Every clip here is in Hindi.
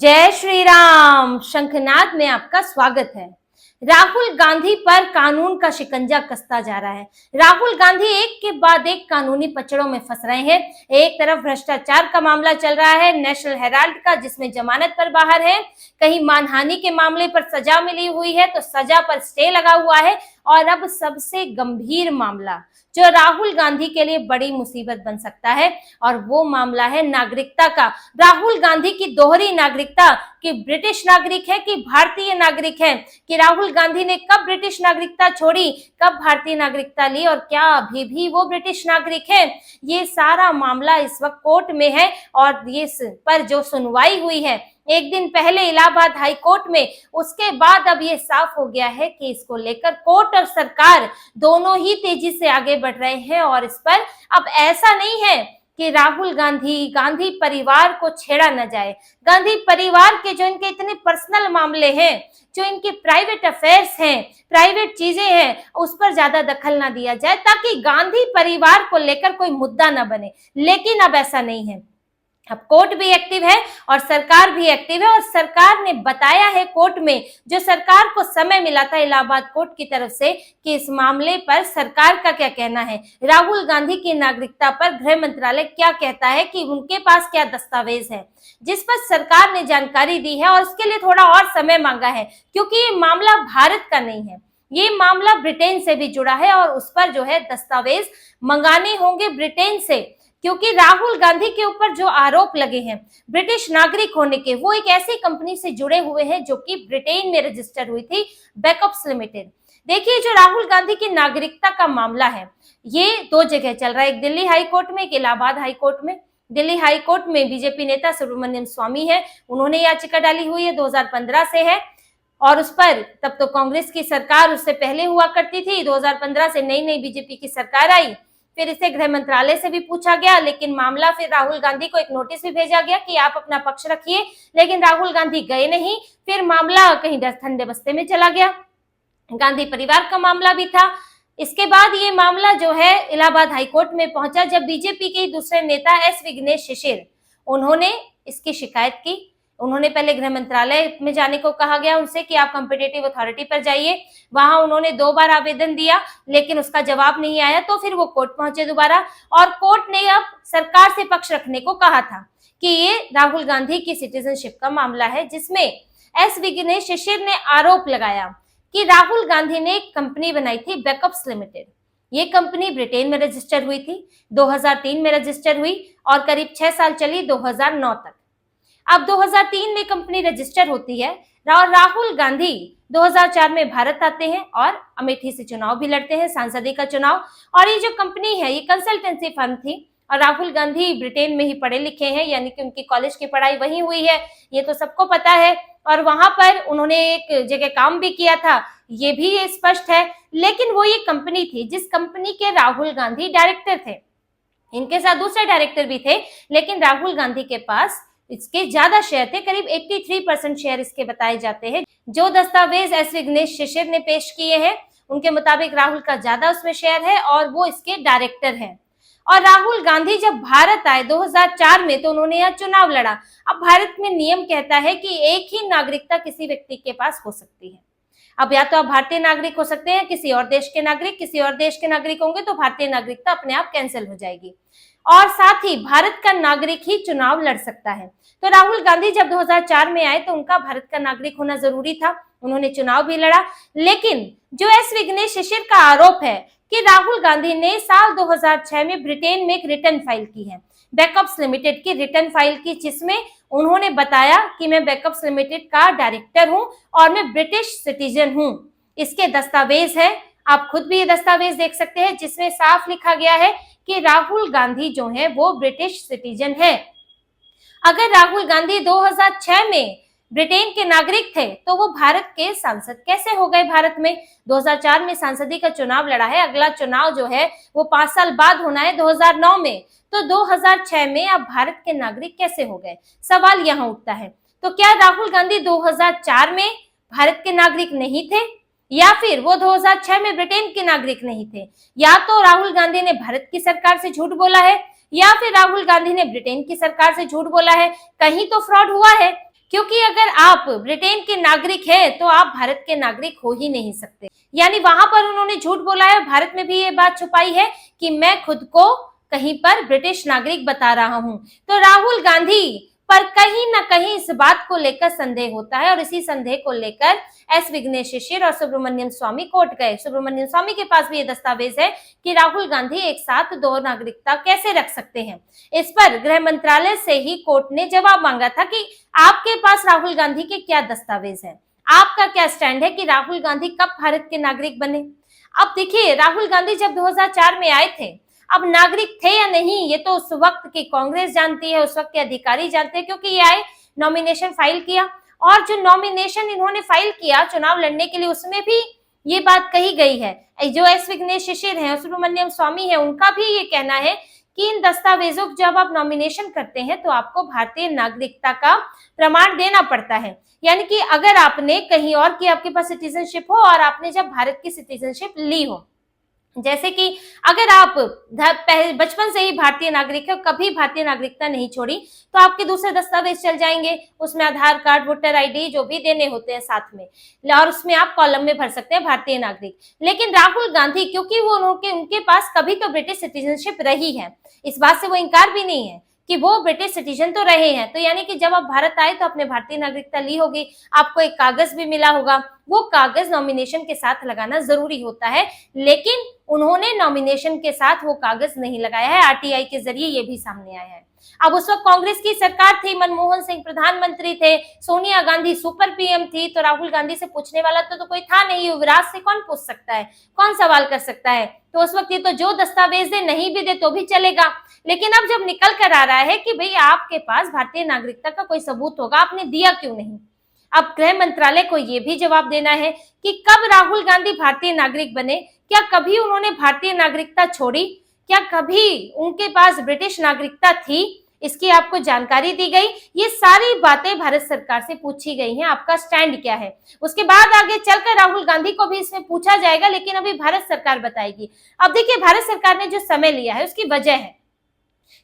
जय श्री राम। शंखनाद में आपका स्वागत है। राहुल गांधी पर कानून का शिकंजा कसता जा रहा है। राहुल गांधी एक के बाद एक कानूनी पचड़ों में फंस रहे हैं। एक तरफ भ्रष्टाचार का मामला चल रहा है नेशनल हेराल्ड का, जिसमें जमानत पर बाहर है। कहीं मानहानि के मामले पर सजा मिली हुई है तो सजा पर स्टे लगा हुआ है। और अब सबसे गंभीर मामला जो राहुल गांधी के लिए बड़ी मुसीबत बन सकता है, और वो मामला है नागरिकता का। राहुल गांधी की दोहरी नागरिकता, कि ब्रिटिश नागरिक है कि भारतीय नागरिक है, कि राहुल गांधी ने कब ब्रिटिश नागरिकता छोड़ी, कब भारतीय नागरिकता ली, और क्या अभी भी वो ब्रिटिश नागरिक है। ये सारा मामला इस वक्त कोर्ट में है और ये पर जो सुनवाई हुई है एक दिन पहले इलाहाबाद हाई कोर्ट में, उसके बाद अब ये साफ हो गया है कि इसको लेकर कोर्ट और सरकार दोनों ही तेजी से आगे बढ़ रहे हैं। और इस पर अब ऐसा नहीं है कि राहुल गांधी परिवार को छेड़ा न जाए। गांधी परिवार के जो इनके इतने पर्सनल मामले हैं, जो इनके प्राइवेट अफेयर्स हैं, प्राइवेट चीजें हैं, उस पर ज्यादा दखल ना दिया जाए ताकि गांधी परिवार को लेकर कोई मुद्दा ना बने। लेकिन अब ऐसा नहीं है। अब कोर्ट भी एक्टिव है और सरकार भी एक्टिव है। और सरकार ने बताया है कोर्ट में, जो सरकार को समय मिला था इलाहाबाद कोर्ट की तरफ से, कि इस मामले पर सरकार का क्या कहना है, राहुल गांधी की नागरिकता पर गृह मंत्रालय क्या कहता है, कि उनके पास क्या दस्तावेज है, जिस पर सरकार ने जानकारी दी है। और उसके लिए थोड़ा और समय मांगा है क्योंकि ये मामला भारत का नहीं है, ये मामला ब्रिटेन से भी जुड़ा है और उस पर जो है दस्तावेज मंगाने होंगे ब्रिटेन से। क्योंकि राहुल गांधी के ऊपर जो आरोप लगे हैं ब्रिटिश नागरिक होने के, वो एक ऐसी कंपनी से जुड़े हुए हैं जो कि ब्रिटेन में रजिस्टर हुई थी, बैकअप्स लिमिटेड। देखिए, जो राहुल गांधी की नागरिकता का मामला है ये दो जगह चल रहा है, एक दिल्ली हाई कोर्ट में, एक इलाहाबाद हाई कोर्ट में। दिल्ली हाई कोर्ट में बीजेपी नेता सुब्रमण्यम स्वामी है, उन्होंने याचिका डाली हुई है, 2015 से है। और उस पर तब तो कांग्रेस की सरकार उससे पहले हुआ करती थी, 2015 से नई नई बीजेपी की सरकार आई। फिर इसे गृह मंत्रालय से भी पूछा गया, लेकिन मामला, फिर राहुल गांधी को एक नोटिस भी भेजा गया कि आप अपना पक्ष रखिए, लेकिन राहुल गांधी गए नहीं। फिर मामला कहीं ठंडे बस्ते में चला गया। गांधी परिवार का मामला भी था। इसके बाद ये मामला जो है इलाहाबाद हाईकोर्ट में पहुंचा, जब बीजेपी के दूसरे नेता एस विघ्नेश शिशिर, उन्होंने इसकी शिकायत की। उन्होंने पहले गृह मंत्रालय में जाने को कहा गया उनसे कि आप कॉम्पिटिटिव अथॉरिटी पर जाइए। वहां उन्होंने 2 बार आवेदन दिया, लेकिन उसका जवाब नहीं आया। तो फिर वो कोर्ट पहुंचे दोबारा, और कोर्ट ने अब सरकार से पक्ष रखने को कहा था कि ये राहुल गांधी की सिटीजनशिप का मामला है, जिसमें एस विघ्नेश शिशिर ने आरोप लगाया कि राहुल गांधी ने एक कंपनी बनाई थी, बैकअप्स लिमिटेड। ये कंपनी ब्रिटेन में रजिस्टर हुई थी, 2003 में रजिस्टर हुई और करीब 6 साल चली, 2009 तक। अब 2003 में कंपनी रजिस्टर होती है और राहुल गांधी 2004 में भारत आते हैं और अमेठी से चुनाव भी लड़ते हैं, सांसदीय का चुनाव। और ये जो कंपनी है ये कंसल्टेंसी फर्म थी, और राहुल गांधी ब्रिटेन में ही पढ़े लिखे हैं, यानी कि उनकी कॉलेज की पढ़ाई वहीं हुई है, ये तो सबको पता है। और वहां पर उन्होंने एक जगह काम भी किया था, ये भी स्पष्ट है। लेकिन वो ये कंपनी थी जिस कंपनी के राहुल गांधी डायरेक्टर थे। इनके साथ दूसरे डायरेक्टर भी थे, लेकिन राहुल गांधी के पास इसके ज्यादा शेयर थे, करीब 83% शेयर इसके बताए जाते हैं। जो दस्तावेज एस विघ्नेश शिशिर ने पेश किए हैं उनके मुताबिक राहुल का ज्यादा उसमें शेयर है और वो इसके डायरेक्टर हैं। और राहुल गांधी जब भारत आए 2004 में, तो उन्होंने यहाँ चुनाव लड़ा। अब भारत में नियम कहता है कि एक ही नागरिकता किसी व्यक्ति के पास हो सकती है। अब या तो आप भारतीय नागरिक हो सकते हैं, किसी और देश के नागरिक, किसी और देश के नागरिक होंगे तो भारतीय नागरिकता अपने आप कैंसिल हो जाएगी। और साथ ही भारत का नागरिक ही चुनाव लड़ सकता है। तो राहुल गांधी जब 2004 में आए तो उनका भारत का नागरिक होना जरूरी था, उन्होंने चुनाव भी लड़ा। लेकिन जो एस विघ्नेश शिशिर का आरोप है कि राहुल गांधी ने साल 2006 में ब्रिटेन में एक रिटर्न फाइल की है, बैकअप्स लिमिटेड की रिटर्न फाइल की, जिसमें उन्होंने बताया कि मैं बैकअप्स लिमिटेड का डायरेक्टर हूं और मैं ब्रिटिश सिटीजन हूं। इसके दस्तावेज है, आप खुद भी ये दस्तावेज देख सकते हैं, जिसमें साफ लिखा गया है कि राहुल गांधी जो है वो ब्रिटिश सिटीजन है। अगर राहुल गांधी 2006 में ब्रिटेन के नागरिक थे तो वो भारत के सांसद कैसे हो गए भारत में? 2004 में सांसदी का चुनाव लड़ा है, अगला चुनाव जो है वो 5 साल बाद होना है 2009 में। तो 2006 में आप भारत के नागरिक कैसे हो गए? सवाल यहाँ उठता है। तो क्या राहुल गांधी 2004 में भारत के नागरिक नहीं थे, या फिर वो 2006 में ब्रिटेन के नागरिक नहीं थे? या तो राहुल गांधी ने भारत की सरकार से झूठ बोला है, या फिर राहुल गांधी ने ब्रिटेन की सरकार से झूठ बोला है। कहीं तो फ्रॉड हुआ है। क्योंकि अगर आप ब्रिटेन के नागरिक हैं तो आप भारत के नागरिक हो ही नहीं सकते। यानी वहां पर उन्होंने झूठ बोला है, भारत में भी ये बात छुपाई है कि मैं खुद को कहीं पर ब्रिटिश नागरिक बता रहा हूं। तो राहुल गांधी पर कहीं ना कहीं इस बात को लेकर संदेह होता है और इसी संदेह को लेकर एस विघ्नेश शिशिर और सुब्रमण्यम स्वामी कोर्ट गए। सुब्रमण्यम स्वामी के पास भी ये दस्तावेज है कि राहुल गांधी एक साथ दो नागरिकता कैसे रख सकते हैं। इस पर गृह मंत्रालय से ही कोर्ट ने जवाब मांगा था कि आपके पास राहुल गांधी के क्या दस्तावेज हैं, आपका क्या स्टैंड है कि राहुल गांधी कब भारत के नागरिक बने। अब देखिए, राहुल गांधी जब 2004 में आए थे, अब नागरिक थे या नहीं ये तो उस वक्त की कांग्रेस जानती है, उस वक्त के अधिकारी जानते हैं, क्योंकि ये आए, नॉमिनेशन फाइल किया और जो नॉमिनेशन इन्होंने फाइल किया चुनाव लड़ने के लिए उसमें भी ये बात कही गई है। जो एस विघ्नेश शिशिर हैं, सुब्रमण्यम स्वामी है, उनका भी ये कहना है कि इन दस्तावेजों को जब आप नॉमिनेशन करते हैं तो आपको भारतीय नागरिकता का प्रमाण देना पड़ता है। यानी कि अगर आपने कहीं और की आपके पास सिटीजनशिप हो और आपने जब भारत की सिटीजनशिप ली हो, जैसे कि अगर आप बचपन से ही भारतीय नागरिक है, कभी भारतीय नागरिकता नहीं छोड़ी, तो आपके दूसरे दस्तावेज चल जाएंगे, उसमें आधार कार्ड, वोटर आईडी जो भी देने होते हैं साथ में, और उसमें आप कॉलम में भर सकते हैं भारतीय नागरिक। लेकिन राहुल गांधी, क्योंकि वो उनके पास कभी तो ब्रिटिश सिटीजनशिप रही है, इस बात से वो इनकार भी नहीं है कि वो ब्रिटिश सिटीजन तो रहे हैं, तो यानी कि जब आप भारत आए तो अपने भारतीय नागरिकता ली होगी, आपको एक कागज भी मिला होगा, वो कागज नॉमिनेशन के साथ लगाना जरूरी होता है। लेकिन उन्होंने नॉमिनेशन के साथ वो कागज नहीं लगाया है, आरटीआई के जरिए ये भी सामने आया है। अब उस वक्त कांग्रेस की सरकार थी, मनमोहन सिंह प्रधानमंत्री थे, सोनिया गांधी सुपर पीएम थी, तो राहुल गांधी से पूछने वाला तो कोई था नहीं, युवराज से कौन पूछ सकता है, कौन सवाल कर सकता है। तो उस वक्त ये तो जो दस्तावेज दे, नहीं भी दे तो भी चलेगा। लेकिन अब जब निकल कर आ रहा है कि भाई आपके पास भारतीय नागरिकता का कोई सबूत होगा, आपने दिया क्यों नहीं। अब गृह मंत्रालय को यह भी जवाब देना है कि कब राहुल गांधी भारतीय नागरिक बने, क्या कभी उन्होंने भारतीय नागरिकता छोड़ी, क्या कभी उनके पास ब्रिटिश नागरिकता थी, इसकी आपको जानकारी दी गई। ये सारी बातें भारत सरकार से पूछी गई हैं, आपका स्टैंड क्या है। उसके बाद आगे चलकर राहुल गांधी को भी इसमें पूछा जाएगा, लेकिन अभी भारत सरकार बताएगी। अब देखिए, भारत सरकार ने जो समय लिया है उसकी वजह है,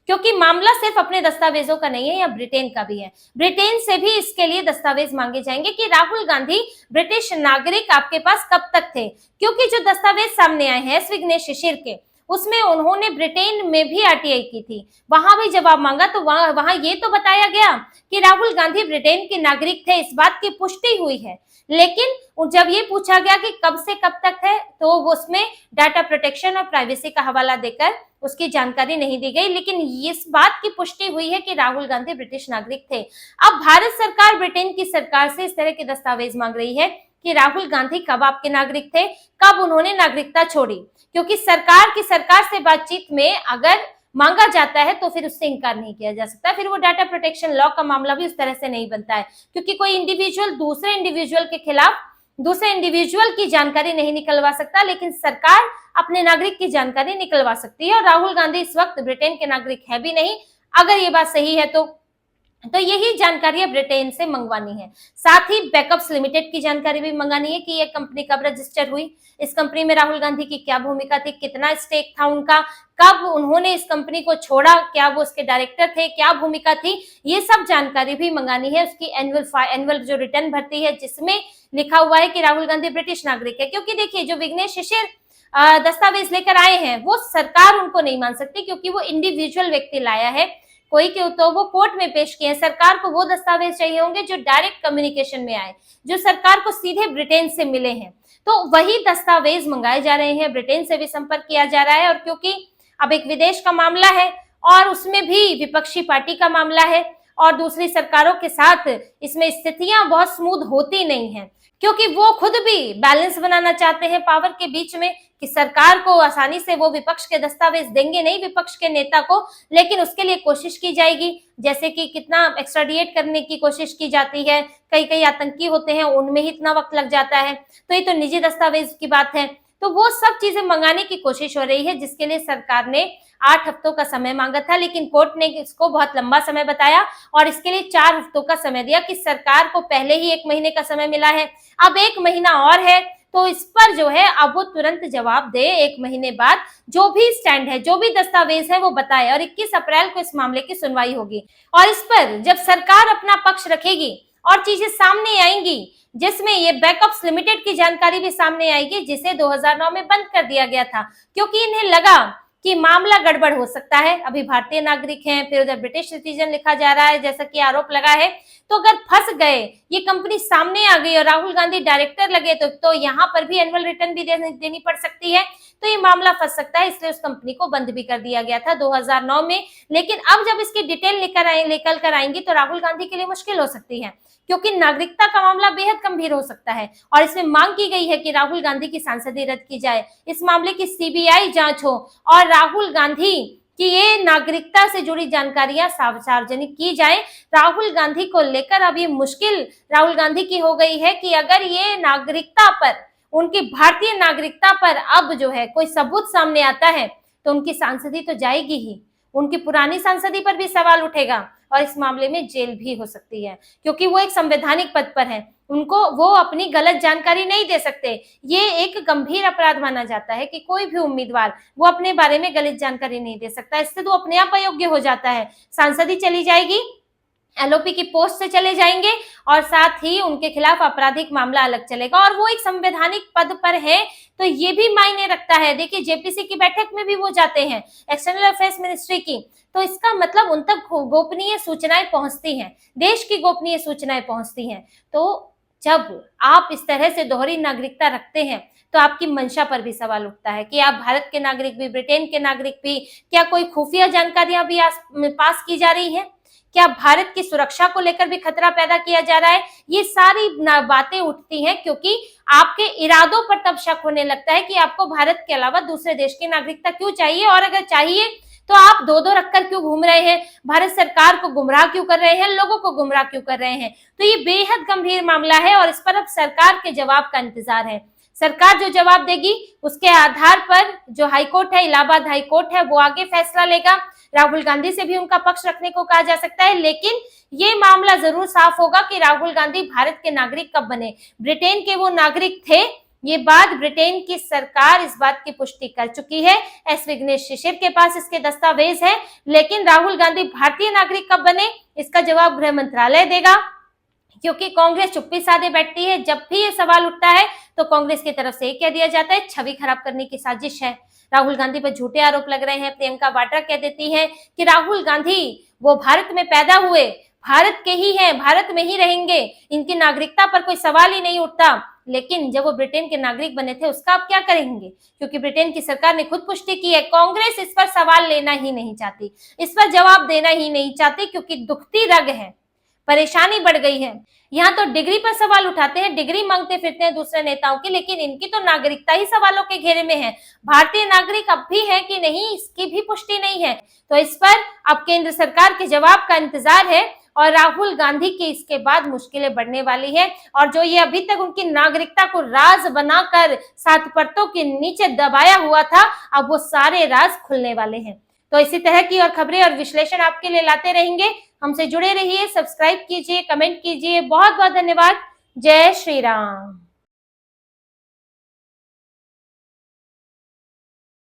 क्योंकि मामला सिर्फ अपने दस्तावेजों का नहीं है, या ब्रिटेन का भी है। ब्रिटेन से भी इसके लिए दस्तावेज मांगे जाएंगे कि राहुल गांधी ब्रिटिश नागरिक आपके पास कब तक थे, क्योंकि जो दस्तावेज सामने आए हैं एस विघ्नेश शिशिर के, उसमें उन्होंने ब्रिटेन में भी आरटीआई की थी, वहां भी जवाब मांगा, तो वहां ये तो बताया गया कि राहुल गांधी ब्रिटेन के नागरिक थे, इस बात की पुष्टि हुई है। लेकिन जब ये पूछा गया कि कब से कब तक है, तो उसमें डाटा प्रोटेक्शन और प्राइवेसी का हवाला देकर उसकी जानकारी नहीं दी गई। लेकिन इस बात की पुष्टि हुई है कि राहुल गांधी ब्रिटिश नागरिक थे। अब भारत सरकार ब्रिटेन की सरकार से इस तरह के दस्तावेज मांग रही है कि राहुल गांधी कब आपके नागरिक थे, कब उन्होंने नागरिकता छोड़ी, क्योंकि सरकार से बातचीत में अगर मांगा जाता है तो फिर उससे इनकार नहीं किया जा सकता। फिर वो डाटा प्रोटेक्शन लॉ का मामला भी उस तरह से नहीं बनता है, क्योंकि कोई इंडिविजुअल दूसरे इंडिविजुअल के खिलाफ दूसरे इंडिविजुअल की जानकारी नहीं निकलवा सकता, लेकिन सरकार अपने नागरिक की जानकारी निकलवा सकती है। और राहुल गांधी इस वक्त ब्रिटेन के नागरिक है भी नहीं, अगर ये बात सही है तो यही जानकारी ब्रिटेन से मंगवानी है। साथ ही बैकअप्स लिमिटेड की जानकारी भी मंगानी है कि ये कंपनी कब रजिस्टर हुई, इस कंपनी में राहुल गांधी की क्या भूमिका थी, कितना स्टेक था उनका, कब उन्होंने इस कंपनी को छोड़ा, क्या वो उसके डायरेक्टर थे, क्या भूमिका थी, ये सब जानकारी भी मंगानी है। उसकी एनुअल जो रिटर्न भरती है जिसमें लिखा हुआ है कि राहुल गांधी ब्रिटिश नागरिक है। क्योंकि देखिए, जो विघ्नेश शिशिर दस्तावेज लेकर आए हैं वो सरकार उनको नहीं मान सकती, क्योंकि वो इंडिविजुअल व्यक्ति लाया है, कोई के तो वो कोर्ट में पेश किए हैं। सरकार को वो दस्तावेज चाहिए होंगे जो डायरेक्ट कम्युनिकेशन में आए, जो सरकार को सीधे ब्रिटेन से मिले हैं, तो वही दस्तावेज मंगाए जा रहे हैं। ब्रिटेन से भी संपर्क किया जा रहा है, और क्योंकि अब एक विदेश का मामला है और उसमें भी विपक्षी पार्टी का मामला है, और दूसरी सरकारों के साथ इसमें स्थितियां बहुत स्मूथ होती नहीं है, क्योंकि वो खुद भी बैलेंस बनाना चाहते हैं पावर के बीच में, कि सरकार को आसानी से वो विपक्ष के दस्तावेज देंगे नहीं, विपक्ष के नेता को, लेकिन उसके लिए कोशिश की जाएगी। जैसे कि कितना एक्स्ट्राडिएट करने की कोशिश की जाती है, कई आतंकी होते हैं उनमें ही इतना वक्त लग जाता है, तो ये तो निजी दस्तावेज की बात है। तो वो सब चीजें मंगाने की कोशिश हो रही है, जिसके लिए सरकार ने 8 हफ्तों का समय मांगा था, लेकिन कोर्ट ने इसको बहुत लंबा समय बताया और इसके लिए 4 हफ्तों का समय दिया, कि सरकार को पहले ही 1 महीने का समय मिला है, अब 1 महीना और है, तो इस पर जो है अब वो तुरंत जवाब दे। 1 महीने बाद जो भी स्टैंड है, जो भी दस्तावेज है वो बताए, और 21 अप्रैल को इस मामले की सुनवाई होगी। और इस पर जब सरकार अपना पक्ष रखेगी और चीजें सामने आएंगी, जिसमें ये बैकअप्स लिमिटेड की जानकारी भी सामने आएगी, जिसे 2009 में बंद कर दिया गया था, क्योंकि इन्हें लगा कि मामला गड़बड़ हो सकता है। अभी भारतीय नागरिक हैं, फिर उधर ब्रिटिश सिटीजन लिखा जा रहा है, जैसा कि आरोप लगा है। तो अगर फंस गए, ये कंपनी सामने आ गई और राहुल गांधी डायरेक्टर लगे, तो यहाँ पर भी एनुअल रिटर्न भी देनी पड़ सकती है, तो ये मामला फंस सकता है। इसलिए उस कंपनी को बंद भी कर दिया गया था 2009 में। लेकिन अब जब इसकी डिटेल लेकर कर आएंगी तो राहुल गांधी के लिए मुश्किल हो सकती है, क्योंकि नागरिकता का मामला बेहद गंभीर हो सकता है और इसमें मांग की गई है कि राहुल गांधी की सांसदी रद्द की जाए, इस मामले की सीबीआई जांच हो और राहुल गांधी कि ये नागरिकता से जुड़ी जानकारियां सार्वजनिक की जाए। राहुल गांधी को लेकर अब ये मुश्किल राहुल गांधी की हो गई है कि अगर ये नागरिकता पर, उनकी भारतीय नागरिकता पर अब जो है कोई सबूत सामने आता है तो उनकी सांसदी तो जाएगी ही, उनकी पुरानी सांसदी पर भी सवाल उठेगा और इस मामले में जेल भी हो सकती है, क्योंकि वो एक संवैधानिक पद पर है, वो अपनी गलत जानकारी नहीं दे सकते। ये एक गंभीर अपराध माना जाता है कि कोई भी उम्मीदवार वो अपने बारे में गलत जानकारी नहीं दे सकता, इससे तो अपने आप अयोग्य हो जाता है, सांसदी चली जाएगी, एलओपी की पोस्ट से चले जाएंगे और साथ ही उनके खिलाफ आपराधिक मामला अलग चलेगा और वो एक संवैधानिक पद पर है, तो ये भी मायने रखता है। देखिए जेपीसी की बैठक में भी वो जाते हैं, एक्सटर्नल अफेयर्स मिनिस्ट्री की, तो इसका मतलब उन तक गोपनीय सूचनाएं पहुंचती हैं, देश की गोपनीय सूचनाएं पहुंचती हैं। तो जब आप इस तरह से दोहरी नागरिकता रखते हैं तो आपकी मंशा पर भी सवाल उठता है कि आप भारत के नागरिक भी, ब्रिटेन के नागरिक भी, क्या कोई खुफिया जानकारियां भी पास की जा रही है, क्या भारत की सुरक्षा को लेकर भी खतरा पैदा किया जा रहा है। ये सारी बातें उठती हैं क्योंकि आपके इरादों पर तब शक होने लगता है कि आपको भारत के अलावा दूसरे देश की नागरिकता क्यों चाहिए, और अगर चाहिए तो आप दो दो रखकर क्यों घूम रहे हैं, भारत सरकार को गुमराह क्यों कर रहे हैं, लोगों को गुमराह क्यों कर रहे हैं। तो ये बेहद गंभीर मामला है और इस पर अब सरकार के जवाब का इंतजार है। सरकार जो जवाब देगी उसके आधार पर जो हाईकोर्ट है, इलाहाबाद हाईकोर्ट है, वो आगे फैसला लेगा। राहुल गांधी से भी उनका पक्ष रखने को कहा जा सकता है, लेकिन ये मामला जरूर साफ होगा कि राहुल गांधी भारत के नागरिक कब बने। ब्रिटेन के वो नागरिक थे, ये बात ब्रिटेन की सरकार इस बात की पुष्टि कर चुकी है, एस विघ्नेश शिशिर के पास इसके दस्तावेज है, लेकिन राहुल गांधी भारतीय नागरिक कब बने इसका जवाब गृह मंत्रालय देगा, क्योंकि कांग्रेस चुप्पी साधे बैठती है। जब भी ये सवाल उठता है तो कांग्रेस की तरफ से ये कह दिया जाता है छवि खराब करने की साजिश है, राहुल गांधी पर झूठे आरोप लग रहे हैं। प्रियंका वाड्रा कह देती है कि राहुल गांधी वो भारत में पैदा हुए, भारत के ही हैं, भारत में ही रहेंगे, इनकी नागरिकता पर कोई सवाल ही नहीं उठता। लेकिन जब वो ब्रिटेन के नागरिक बने थे उसका आप क्या करेंगे, क्योंकि ब्रिटेन की सरकार ने खुद पुष्टि की है। कांग्रेस इस पर सवाल लेना ही नहीं चाहती, इस पर जवाब देना ही नहीं चाहती, क्योंकि दुखती रग है, परेशानी बढ़ गई है। यहाँ तो डिग्री पर सवाल उठाते हैं, डिग्री मांगते फिरते हैं दूसरे नेताओं की, लेकिन इनकी तो नागरिकता ही सवालों के घेरे में है। भारतीय नागरिक अब भी है कि नहीं इसकी भी पुष्टि नहीं है। तो इस पर अब केंद्र सरकार के जवाब का इंतजार है और राहुल गांधी की इसके बाद मुश्किलें बढ़ने वाली है। और जो ये अभी तक उनकी नागरिकता को राज बनाकर सात परतों के नीचे दबाया हुआ था, अब वो सारे राज खुलने वाले हैं। तो इसी तरह की और खबरें और विश्लेषण आपके लिए लाते रहेंगे। हमसे जुड़े रहिए, सब्सक्राइब कीजिए, कमेंट कीजिए। बहुत बहुत धन्यवाद। जय श्री राम।